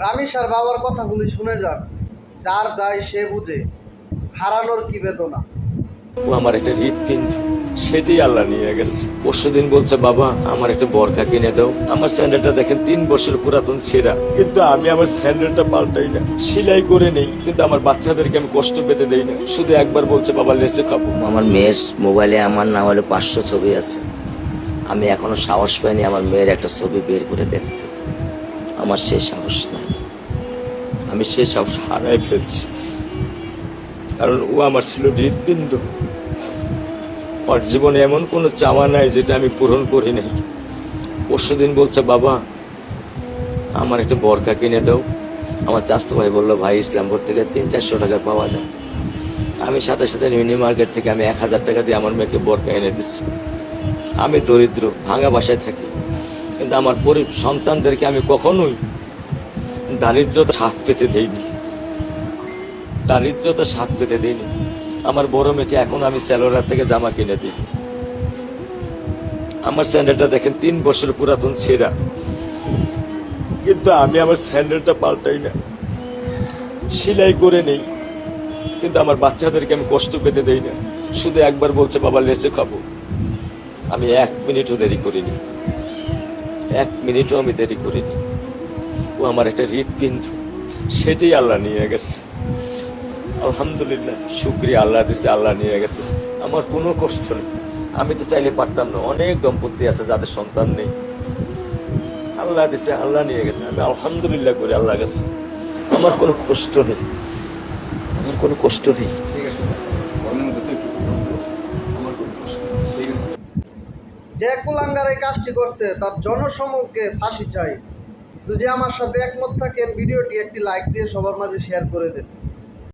রামিসার বাবার কথাগুলি শুনে যান, যার যায় সে বুঝে হারানোর কি বেদনা। ও আমার একটা হৃৎপিণ্ড, সেটাই আল্লাহ নিয়ে গেছে। পরশুদিন বলছে, বাবা আমার একটা বরখা কিনে দাও। আমার স্যান্ডেলটা দেখেন 3 বছর পুরাতন ছেঁড়া, কিন্তু আমি আমার স্যান্ডেলটা পাল্টাই না, সেলাই করে নেই, কিন্তু আমার বাচ্চাদেরকে আমি কষ্ট পেতে দেই না। শুধু একবার বলছে, বাবা লেচে খাবো। আমার মেয়ের মোবাইলে আমার না হলে 500 ছবি আছে। আমি এখনো সাহস পাইনি আমার মেয়ের একটা ছবি বের করে দেখতে। আমার সেই সাহস নাই, আমি সেই সাহস হারাই ফেলছি, কারণ ও আমার ছিল হৃৎপিণ্ড। ওর জীবনে এমন কোনো চাওয়া নাই যেটা আমি পূরণ করি নাই। পরশুদিন বলছে, বাবা আমার একটা বরখা কিনে দাও। আমার চাচাতো ভাই বললো, ভাই ইসলামপুর থেকে 300-400 টাকা পাওয়া যায়। আমি সাথে সাথে মিনি মার্কেট থেকে আমি 1000 টাকা দিয়ে আমার মেয়েকে বরখা এনে দিচ্ছি। আমি দরিদ্র, ভাঙা বাসায় থাকি, কিন্তু আমার সন্তানদেরকে আমি কখনোই দারিদ্রতা স্বাদ পেতে দেইনি, দারিদ্রতা স্বাদ পেতে দিইনি। আমার বড় মেয়েকে এখন আমি সেলোরার থেকে জামা কিনে দিই। আমার স্যান্ডেলটা দেখেন 3 বছর পুরাতন ছেঁড়া, কিন্তু আমি আমার স্যান্ডেলটা পাল্টাই না, সেলাই করে নেই, কিন্তু আমার বাচ্চাদেরকে আমি কষ্ট পেতে দেই না। শুধু একবার বলছে, বাবা লেচে খাবো। আমি 1 মিনিটও দেরি করিনি, 1 মিনিটও আমি দেরি করিনি। ও আমার একটা হৃৎপিণ্ড, সেটাই আল্লাহ নিয়ে গেছে। আলহামদুলিল্লাহ, শুকরিয়া, আল্লাহ দিছে, আল্লাহ নিয়ে গেছে। আমার কোনো কষ্ট নেই। আমি তো চাইলে পারতাম না, অনেক দম্পতি আছে যাদের সন্তান নেই। আল্লাহ দিছে, আল্লাহ নিয়ে গেছে। আমি আলহামদুলিল্লাহ করি আল্লাহ গেছে। আমার কোনো কষ্ট নেই, আমার কোনো কষ্ট নেই। যে কুলাঙ্গার এই কাজটি করছে তার জনসমক্ষে ফাঁসি চাই। যদি আমার সাথে একমত থাকেন, ভিডিওটি একটি লাইক দিয়ে সবার মাঝে শেয়ার করে দেন।